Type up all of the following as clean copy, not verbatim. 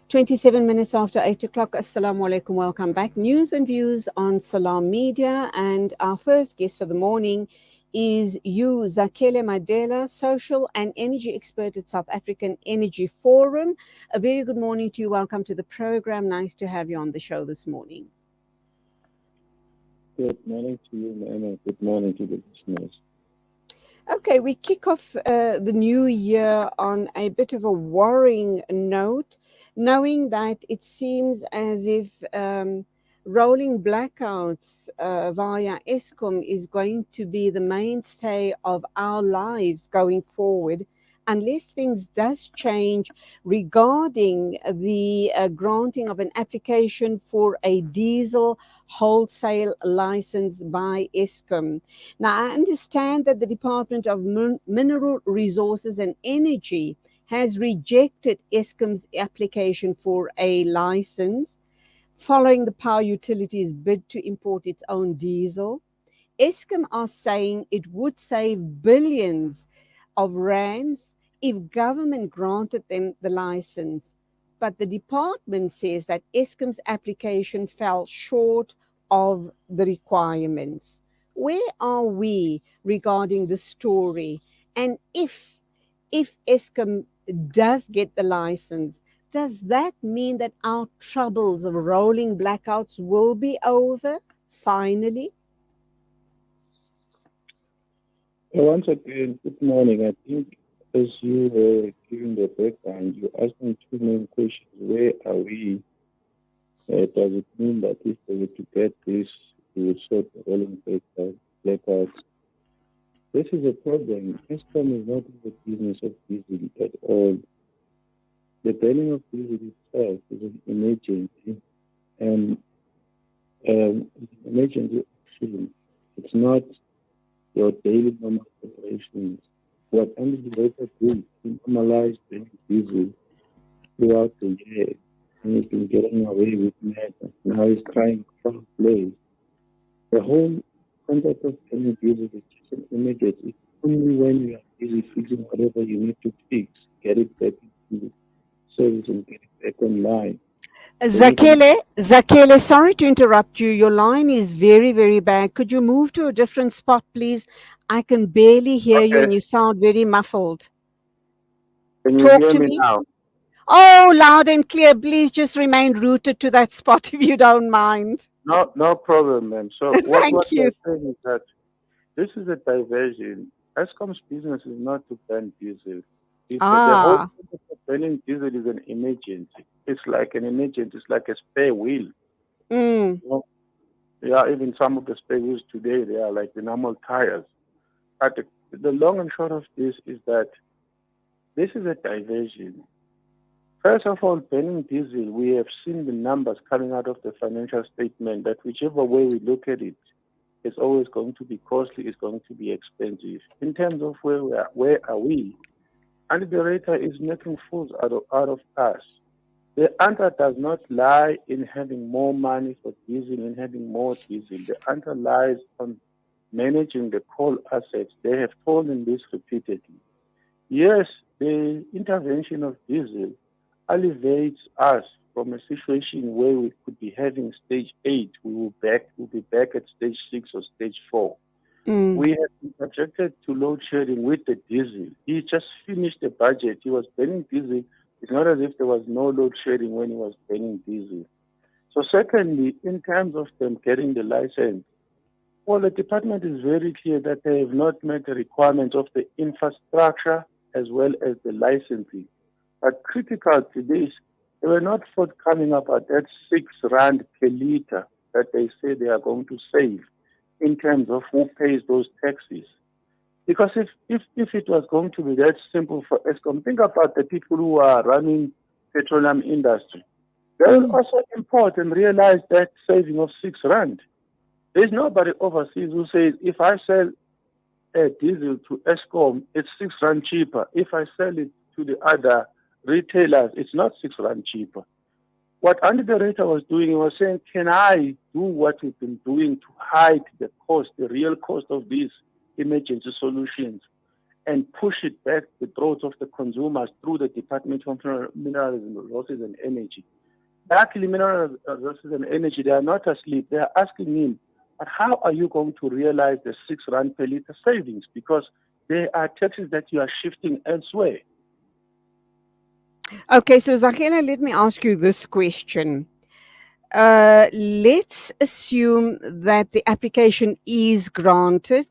27 minutes after 8 o'clock. Assalamu alaikum. Welcome back. News and views on Salam Media. And our first guest for the morning is you, Zakhele Madela, social and energy expert at South African Energy Forum. A very good morning to you. Welcome to the program. Nice to have you on the show this morning. Good morning to you, Ma'am. Good morning to the listeners. Okay, we kick off the new year on a bit of a worrying note, knowing that it seems as if rolling blackouts via Eskom is going to be the mainstay of our lives going forward, unless things does change regarding the granting of an application for a diesel wholesale license by Eskom. Now, I understand that the Department of Mineral Resources and Energy has rejected Eskom's application for a license following the power utility's bid to import its own diesel. Eskom are saying it would save billions of rands if government granted them the license. But the department says that Eskom's application fell short of the requirements. Where are we regarding the story? And if Eskom does get the license, does that mean that our troubles of rolling blackouts will be over finally? Once again, good morning. I think as you were giving the background, you asked me two main questions. Where are we? Does it mean that if they were to get this, we would sort the rolling blackouts? This is a problem. Eskom is not in the business of diesel at all. The burning of diesel itself is an emergency, and it's an emergency action. It's not your daily normal operations. What Andy Director did to normalize burning diesel throughout the year, and he's been getting away with murder. Now he's trying to play. The whole concept of burning diesel is just an immediate. It's only when you are busy fixing whatever you need to fix, get it back into service and get it back online. Zakele, sorry to interrupt you. Your line is very, very bad. Could you move to a different spot, please? I can barely hear you Okay, and you sound very muffled. can you Talk hear to me me. now? Oh, loud and clear. Please just remain rooted to that spot if you don't mind. No, no problem, ma'am. So what Thank we're you. saying is that this is a diversion. Eskom's business is not to burn diesel. The whole Ah, concept of burning diesel is an emergency. It's like an emergency. It's like a spare wheel. mm, You know? Yeah, even some of the spare wheels today, they are like the normal tires. But the long and short of this is that this is a diversion. First of all, burning diesel, we have seen the numbers coming out of the financial statement that whichever way we look at it, it's always going to be costly, it's going to be expensive. In terms of where are we? And the rater is making fools out of us. The answer does not lie in having more money for diesel, in having more diesel. The answer lies on managing the coal assets. They have told them this repeatedly. Yes, the intervention of diesel elevates us from a situation where we could be having stage 8. We'll be back at stage 6 or stage 4. mm. We have been subjected to load shedding with the diesel. He just finished the budget. He was burning diesel. It's not as if there was no load shedding when he was burning diesel. So secondly, in terms of them getting the license, well, the department is very clear that they have not met the requirements of the infrastructure as well as the licensing. But critical to this, they were not forthcoming about that 6 rand per liter that they say they are going to save in terms of who pays those taxes. Because if it was going to be that simple for Eskom, think about the people who are running petroleum industry. They will Mm. also import and realize that saving of 6 rand. There's nobody overseas who says if I sell diesel to Eskom, it's 6 rand cheaper. If I sell it to the other retailers, it's not 6 rand cheaper. What Andy Beretta was doing, he was saying, can I do what we've been doing to hide the cost, the real cost of these emergency solutions? and push it back the throats of the consumers through the Department of Mineral Resources and Energy. Luckily, Mineral Resources and Energy, they are not asleep. They are asking him, but how are you going to realize the 6 rand per litre savings? Because there are taxes that you are shifting elsewhere. Okay, so Zakhela, let me ask you this question. Let's assume that the application is granted,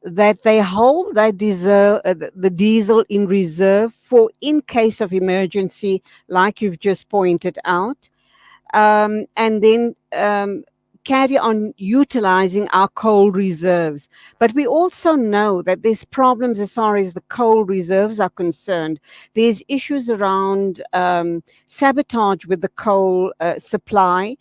that they hold that the diesel in reserve for in case of emergency, like you've just pointed out, and then carry on utilizing our coal reserves. But we also know that there's problems as far as the coal reserves are concerned. There's issues around sabotage with the coal supply.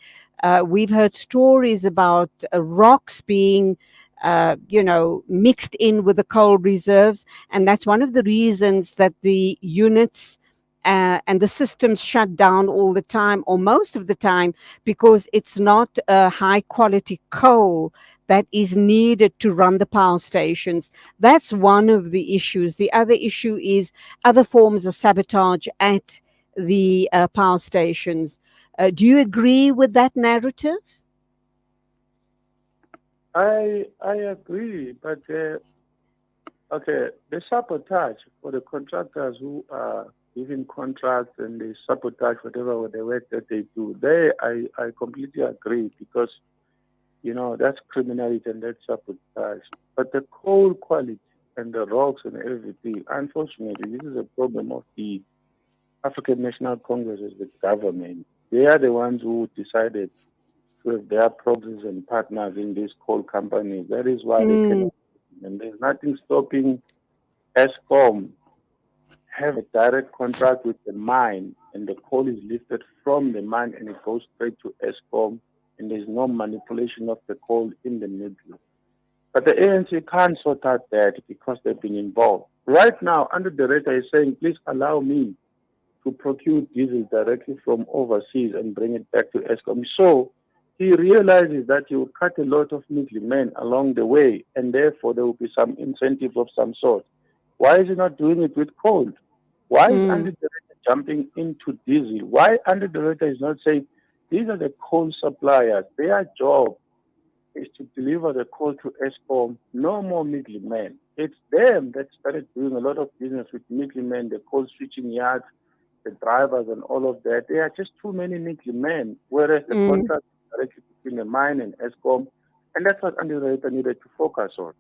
We've heard stories about rocks being mixed in with the coal reserves. And that's one of the reasons that the units and the systems shut down all the time, or most of the time, because it's not a high quality coal that is needed to run the power stations. That's one of the issues. The other issue is other forms of sabotage at the power stations. Do you agree with that narrative? I agree, but okay, the sabotage for the contractors who are giving contracts and they sabotage whatever the work that they do. I completely agree because that's criminality and that's sabotage. But the coal quality and the rocks and everything, unfortunately, this is a problem of the African National Congress as the government. They are the ones who decided to have their progress and partners in these coal companies. That is why they Mm, cannot. And there's nothing stopping Eskom have a direct contract with the mine, and the coal is lifted from the mine and it goes straight to Eskom, and there's no manipulation of the coal in the middle. But the ANC can't sort out that because they've been involved. Right now, under the director is saying, please allow me to procure diesel directly from overseas and bring it back to Eskom. So he realizes that he will cut a lot of middlemen along the way, and therefore there will be some incentive of some sort. Why is he not doing it with coal? Why is mm. Andy Director jumping into diesel? Why Andy Director is not saying these are the coal suppliers? Their job is to deliver the coal to Eskom. No more middlemen. It's them that started doing a lot of business with middlemen, the coal switching yards, the drivers, and all of that. There are just too many middlemen, whereas the Mm. contract is directly between the mine and Eskom, and that's what Andy Director needed to focus on.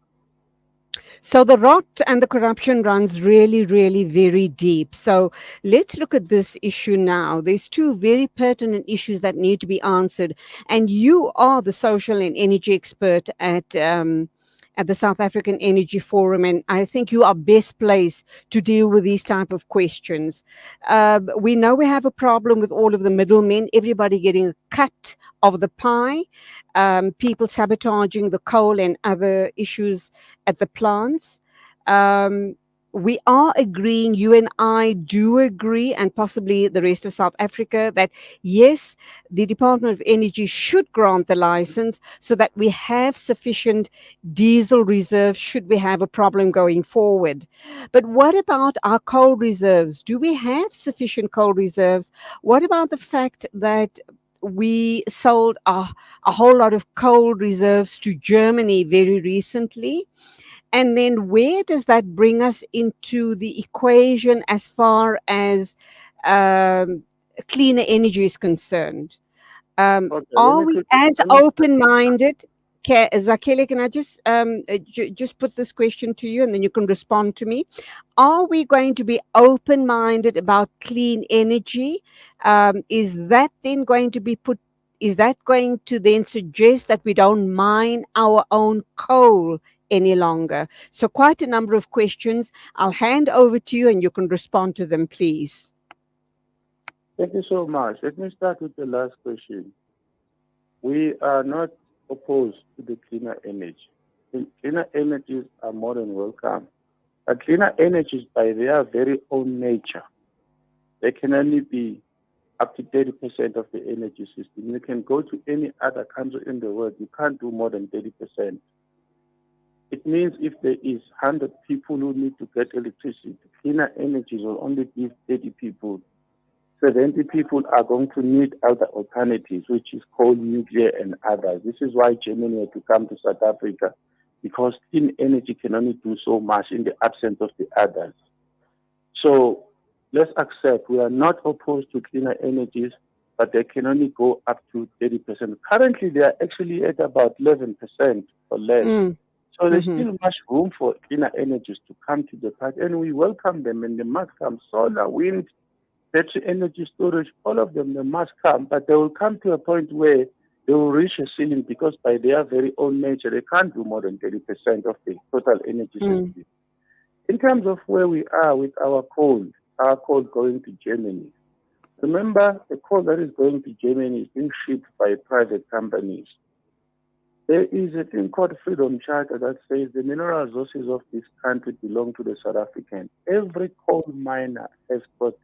So the rot and the corruption runs really, really very deep. So let's look at this issue now. There's two very pertinent issues that need to be answered, and you are the social and energy expert at the South African Energy Forum, and I think you are best placed to deal with these type of questions. We know we have a problem with all of the middlemen, everybody getting a cut of the pie, people sabotaging the coal and other issues at the plants. Um, we are agreeing, you and I do agree, and possibly the rest of South Africa, that yes, the Department of Energy should grant the license so that we have sufficient diesel reserves should we have a problem going forward. But what about our coal reserves? Do we have sufficient coal reserves? What about the fact that we sold a whole lot of coal reserves to Germany very recently? And then where does that bring us into the equation as far as um, cleaner energy is concerned? Okay, Are we as let me open-minded? Zakhele, can I just put this question to you and then you can respond to me? Are we going to be open-minded about clean energy? Is that then going to be put? Is that going to then suggest that we don't mine our own coal any longer? So quite a number of questions. I'll hand over to you and you can respond to them, please. Thank you so much. Let me start with the last question. We are not opposed to the cleaner energy. Cleaner energies are more than welcome. But cleaner energies, by their very own nature, they can only be up to 30% of the energy system. You can go to any other country in the world, you can't do more than 30%. It means if there is 100 people who need to get electricity, cleaner energies will only give 30 people. 70 people are going to need other alternatives, which is coal, nuclear, and others. This is why Germany had to come to South Africa, because clean energy can only do so much in the absence of the others. So let's accept we are not opposed to cleaner energies, but they can only go up to 30%. Currently, they are actually at about 11% or less. Mm. So there's Mm-hmm. still much room for cleaner energies to come to the party, and we welcome them, and they must come. Solar, wind, battery energy storage, all of them, they must come, but they will come to a point where they will reach a ceiling because by their very own nature, they can't do more than 30% of the total energy Mm. system. In terms of where we are with our coal going to Germany, remember the coal that is going to Germany is being shipped by private companies. There is a thing called Freedom Charter that says the mineral resources of this country belong to the South African. Every coal miner has got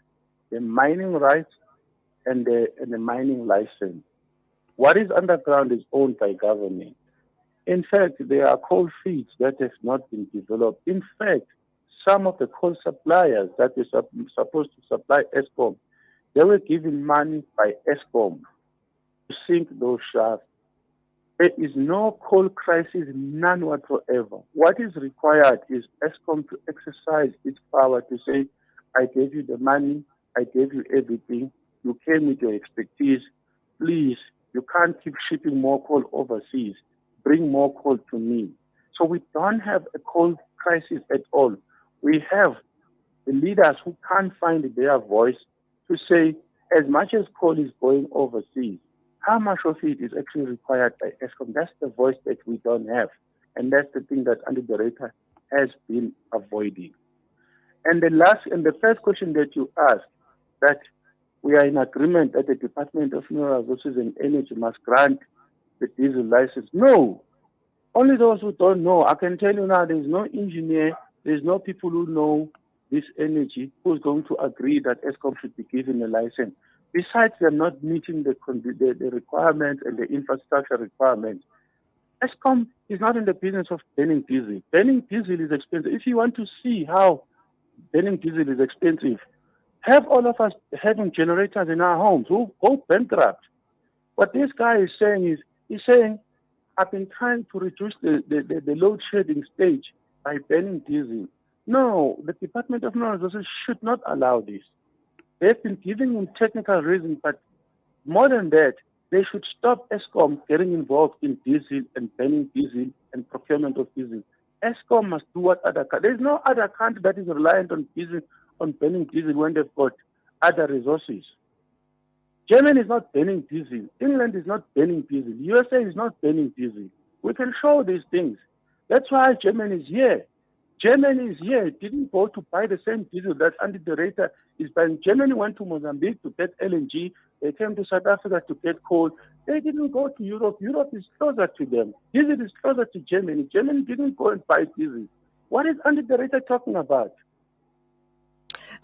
the mining rights and the mining license. What is underground is owned by government. In fact, there are coal fields that have not been developed. In fact, some of the coal suppliers that were supposed to supply Eskom, they were given money by Eskom to sink those shafts. There is no coal crisis, none whatsoever. What is required is Eskom to exercise its power to say, I gave you the money, I gave you everything, you came with your expertise, please, you can't keep shipping more coal overseas, bring more coal to me. So we don't have a coal crisis at all. We have the leaders who can't find their voice to say, as much as coal is going overseas, how much of it is actually required by Eskom? That's the voice that we don't have. And that's the thing that Andy Director has been avoiding. And the first question that you asked, that we are in agreement that the Department of Mineral Resources and Energy must grant the diesel license. No, only those who don't know. I can tell you now, there's no engineer, there's no people who know this energy who's going to agree that Eskom should be given a license. Besides, they're not meeting the requirements and the infrastructure requirements. Eskom is not in the business of burning diesel. Burning diesel is expensive. If you want to see how burning diesel is expensive, have all of us having generators in our homes who go bankrupt. What this guy is saying is, he's saying, I've been trying to reduce the load shedding stage by burning diesel. No, the Department of Mineral Resources should not allow this. They've been giving him technical reasons, but more than that, they should stop Eskom getting involved in diesel and burning diesel and procurement of diesel. Eskom must do what other countries. There's no other country that is reliant on diesel, on burning diesel when they've got other resources. Germany is not burning diesel. England is not burning diesel. USA is not burning diesel. We can show these things. That's why Germany is here. Germany is here. It didn't go to buy the same diesel that Andy Director is buying. Germany went to Mozambique to get LNG. They came to South Africa to get coal. They didn't go to Europe. Europe is closer to them. Diesel is closer to Germany. Germany didn't go and buy diesel. What is Andy Director talking about?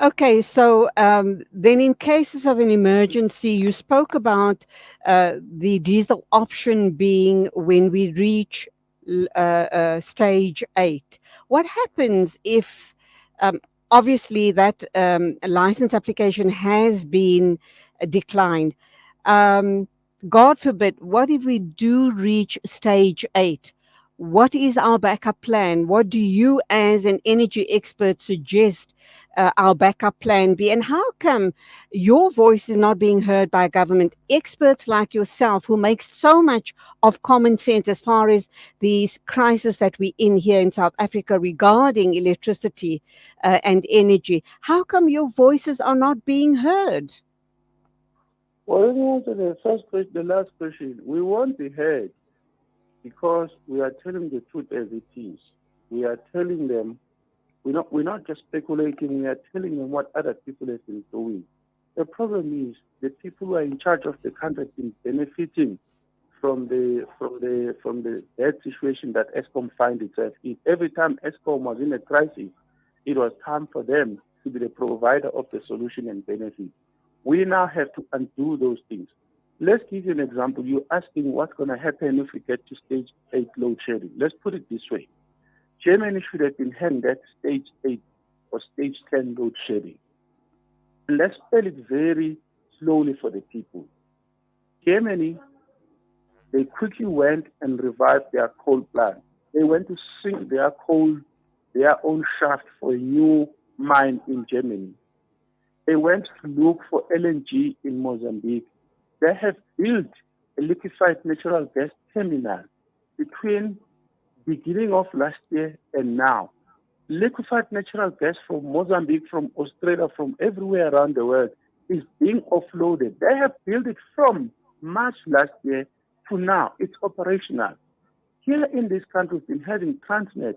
Okay, so then in cases of an emergency, you spoke about the diesel option being when we reach stage 8. What happens if, um, obviously, that license application has been declined? Um, God forbid, what if we do reach stage 8? What is our backup plan? What do you, as an energy expert, suggest our backup plan be? And how come your voice is not being heard by government experts like yourself, who make so much of common sense as far as these crises that we're in here in South Africa regarding electricity and energy? How come your voices are not being heard? Well, let me answer the first question, the last question. We won't be heard because we are telling the truth as it is. We are telling them, we're not just speculating, we are telling them what other people have been doing. The problem is the people who are in charge of the country have been benefiting from the bad situation that Eskom finds itself in. Every time Eskom was in a crisis, it was time for them to be the provider of the solution and benefit. We now have to undo those things. Let's give you an example. You're asking what's going to happen if we get to stage 8 load shedding. Let's put it this way. Germany should have been handed stage 8 or stage 10 load shedding. Let's spell it very slowly for the people. Germany, they quickly went and revived their coal plant. They went to sink their coal, their own shaft for a new mine in Germany. They went to look for LNG in Mozambique. They have built a liquefied natural gas terminal between beginning of last year and now. Liquefied natural gas from Mozambique, from Australia, from everywhere around the world is being offloaded. They have built it from March last year to now. It's operational. Here in this country, we've been having Transnet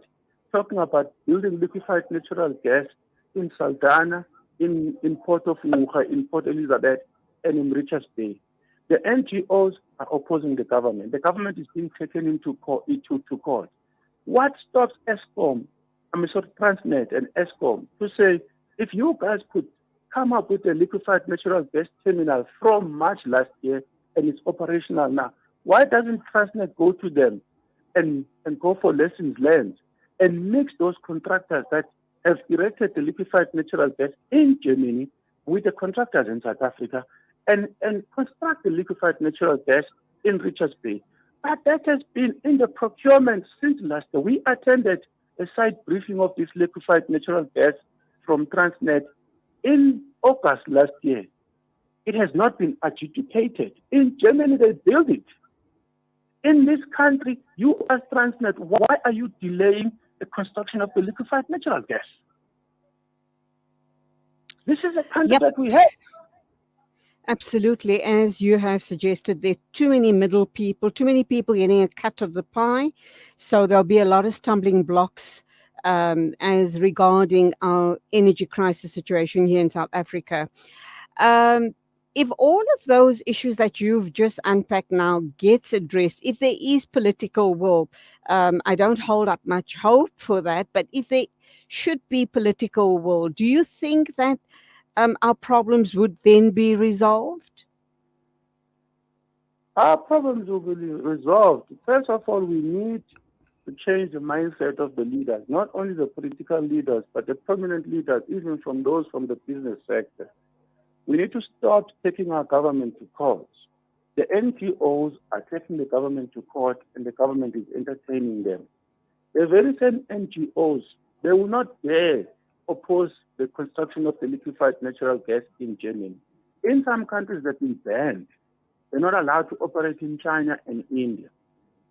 talking about building liquefied natural gas in Saldanha, in Port of Nuga, in Port Elizabeth, and in Richards Bay. The NGOs are opposing the government. The government is being taken into court. What stops Eskom, Transnet and Eskom to say, if you guys could come up with a liquefied natural gas terminal from March last year and it's operational now, why doesn't Transnet go to them and go for lessons learned and mix those contractors that have erected the liquefied natural gas in Germany with the contractors in South Africa and construct the liquefied natural gas in Richards Bay? But that has been in the procurement since last year. We attended a site briefing of this liquefied natural gas from Transnet in August last year. It has not been adjudicated. In Germany, they built it. In this country, you as Transnet, why are you delaying the construction of the liquefied natural gas? This is a country that we have. Absolutely. As you have suggested, there are too many too many people getting a cut of the pie. So there'll be a lot of stumbling blocks as regarding our energy crisis situation here in South Africa. If all of those issues that you've just unpacked now gets addressed, if there is political will, I don't hold up much hope for that, but if there should be political will, do you think that our problems would then be resolved? Our problems will be resolved. First of all, we need to change the mindset of the leaders, not only the political leaders, but the prominent leaders, even from those from the business sector. We need to stop taking our government to court. The NGOs are taking the government to court, and the government is entertaining them. The very same NGOs, they will not dare oppose the construction of the liquefied natural gas in Germany. In some countries that have been banned, they're not allowed to operate in China and India.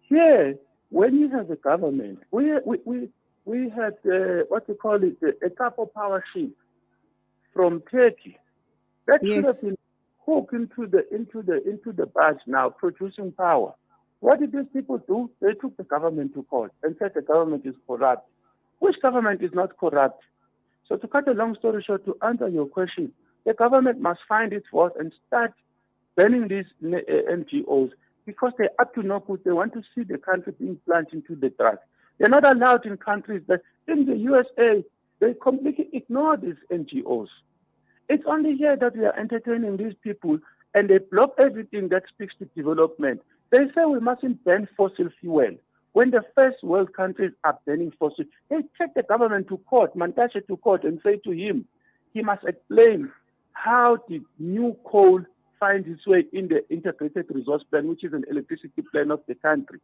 Here, when you have a government, we had what you call it, a couple power ship from Turkey that should have been hooked into the barge now, producing power. What did these people do? They took the government to court and said the government is corrupt. Which government is not corrupt? So to cut a long story short, to answer your question, the government must find its worth and start banning these NGOs because they're up to no good. They want to see the country being plunged into the drugs. They're not allowed in countries that, in the USA, they completely ignore these NGOs. It's only here that we are entertaining these people and they block everything that speaks to development. They say we mustn't ban fossil fuel. When the first world countries are banning fossil, they take the government to court, Mantashe to court, and say to him, he must explain how did new coal find its way in the integrated resource plan, which is an electricity plan of the country.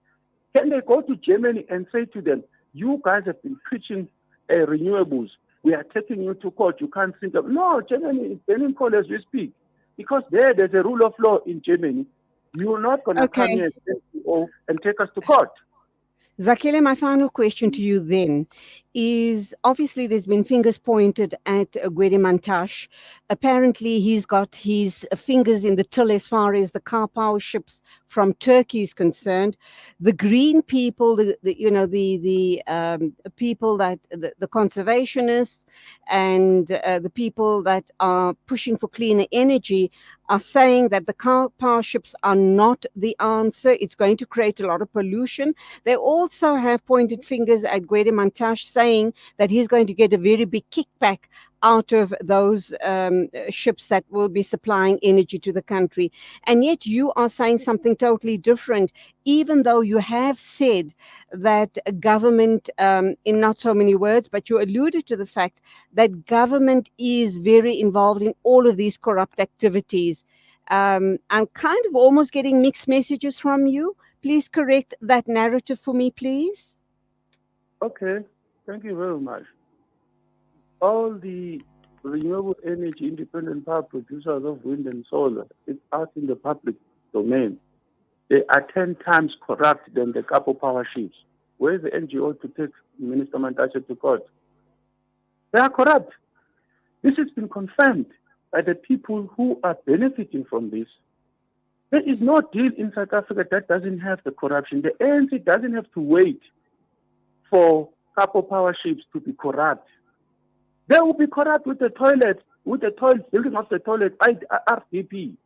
Can they go to Germany and say to them, you guys have been preaching renewables. We are taking you to court. You can't think of... No, Germany is banning coal as we speak. Because there's a rule of law in Germany. You're not going to come here and take us to court. Zakhele, my final question to you then is, obviously there's been fingers pointed at Gwede Mantashe. Apparently he's got his fingers in the till as far as the car power ships from Turkey is concerned. The green people, the people that, the conservationists and the people that are pushing for cleaner energy are saying that the car power ships are not the answer. It's going to create a lot of pollution. They also have pointed fingers at Gwede Mantashe, saying that he's going to get a very big kickback out of those ships that will be supplying energy to the country. And yet you are saying something totally different, even though you have said that government, in not so many words, but you alluded to the fact that government is very involved in all of these corrupt activities. I'm kind of almost getting mixed messages from you. Please correct that narrative for me, please. Okay, thank you very much. All the renewable energy independent power producers of wind and solar, it's out in the public domain. They are 10 times corrupt than the couple power ships. Where is the NGO to take Minister Mantashe to court? They are corrupt. This has been confirmed by the people who are benefiting from this. There is no deal in South Africa that doesn't have the corruption. The ANC doesn't have to wait for couple power ships to be corrupt. They will be corrupt with the toilet, building of the toilet by RDP.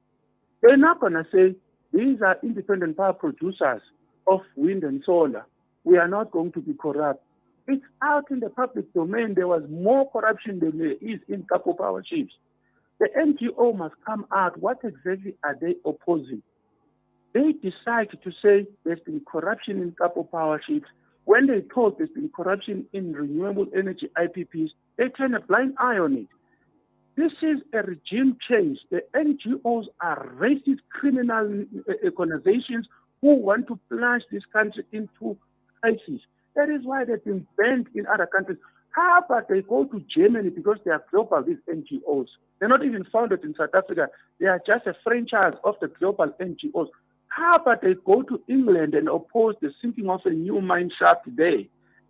They're not going to say, these are independent power producers of wind and solar. We are not going to be corrupt. It's out in the public domain. There was more corruption than there is in couple power ships. The NGO must come out. What exactly are they opposing? They decide to say there's been corruption in couple power ships. When they told there's been corruption in renewable energy IPPs, they turn a blind eye on it. This is a regime change. The NGOs are racist criminal organizations who want to plunge this country into crisis. That is why they've been banned in other countries. How about they go to Germany because they are global, these NGOs? They're not even founded in South Africa. They are just a franchise of the global NGOs. How about they go to England and oppose the sinking of a new mine shaft there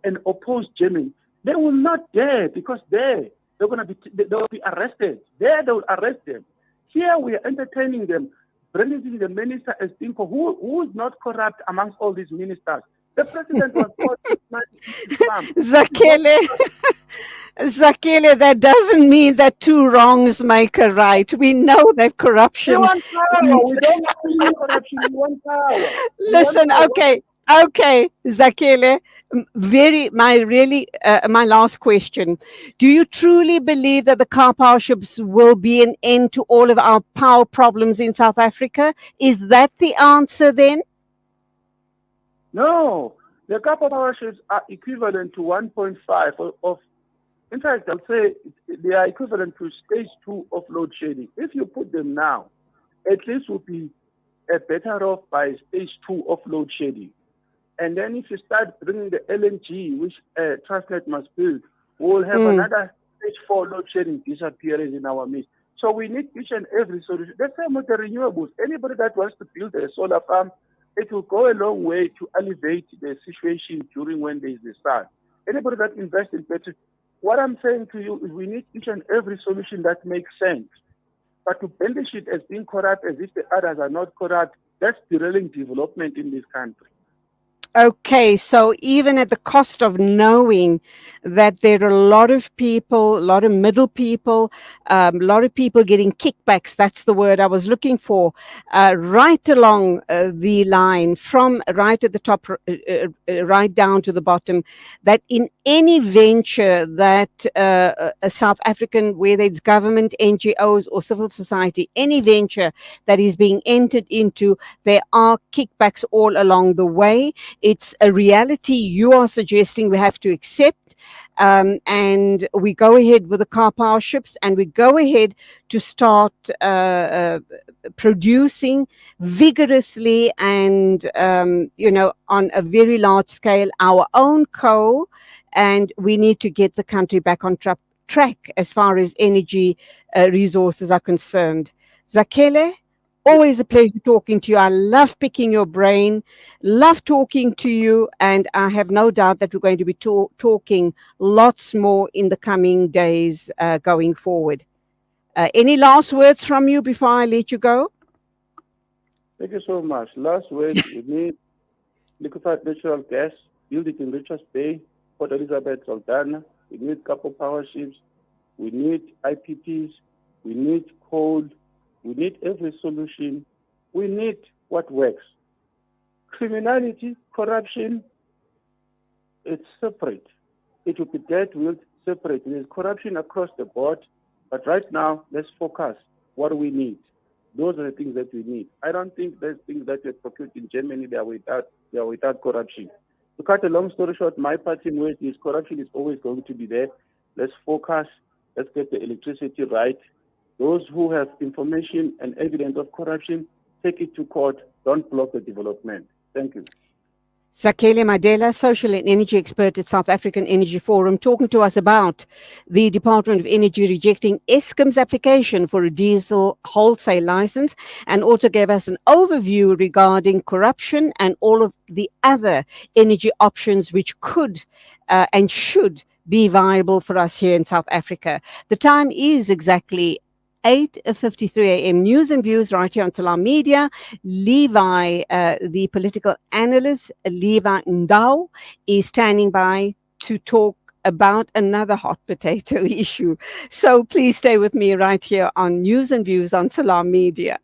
and oppose Germany? They will not dare because they'll be arrested. There they will arrest them. Here we are entertaining them, bringing the minister as Dinko, who is not corrupt amongst all these ministers. The president was called Islam. Zakele, Zakele, that doesn't mean that two wrongs make a right. We know that We corruption. want power. We don't want corruption. We want power. Listen, okay, Zakele. My last question. Do you truly believe that the car power ships will be an end to all of our power problems in South Africa? Is that the answer then? No. The couple power ships are equivalent to 1.5 of, in fact, I'll say they are equivalent to stage 2 of load shedding. If you put them now, at least we'll be better off by stage 2 of load shedding. And then if you start bringing the LNG, which Transnet must build, we'll have another stage 4 load shedding disappearance in our midst. So we need each and every solution. The same with the renewables. Anybody that wants to build a solar farm, it will go a long way to alleviate the situation during when there is the sun. Anybody that invests in battery, what I'm saying to you is we need each and every solution that makes sense. But to banish it as being corrupt as if the others are not corrupt, that's derailing development in this country. Okay, so even at the cost of knowing that there are a lot of people, a lot of middle people, a lot of people getting kickbacks, that's the word I was looking for, right along the line, from right at the top, right down to the bottom, that in any venture that a South African, whether it's government, NGOs, or civil society, any venture that is being entered into, there are kickbacks all along the way. It's a reality you are suggesting we have to accept, and we go ahead with the car power ships, and we go ahead to start producing vigorously and on a very large scale our own coal, and we need to get the country back on track as far as energy resources are concerned. Zakele, always a pleasure talking to you. I love picking your brain, love talking to you, and I have no doubt that we're going to be talking lots more in the coming days going forward. Any last words from you before I let you go? Thank you so much. Last word, we need liquefied natural gas, build it in Richards Bay, Port Elizabeth, Saldanha. We need couple power ships. We need IPPs. We need coal. We need every solution. We need what works. Criminality, corruption, it's separate. it will be dealt with separately. There's corruption across the board, but right now, let's focus what we need. Those are the things that we need. I don't think there's things that were procured in Germany they are without corruption. To cut a long story short, my parting word is corruption is always going to be there. Let's focus. Let's get the electricity right. Those who have information and evidence of corruption, take it to court. Don't block the development. Thank you. Sakele Madela, social and energy expert at South African Energy Forum, talking to us about the Department of Energy rejecting Eskom's application for a diesel wholesale license, and also gave us an overview regarding corruption and all of the other energy options which could and should be viable for us here in South Africa. The time is exactly 8:53 a.m. News and views right here on Salam Media. Levi, the political analyst, Levi Ndau, is standing by to talk about another hot potato issue. So please stay with me right here on News and Views on Salam Media.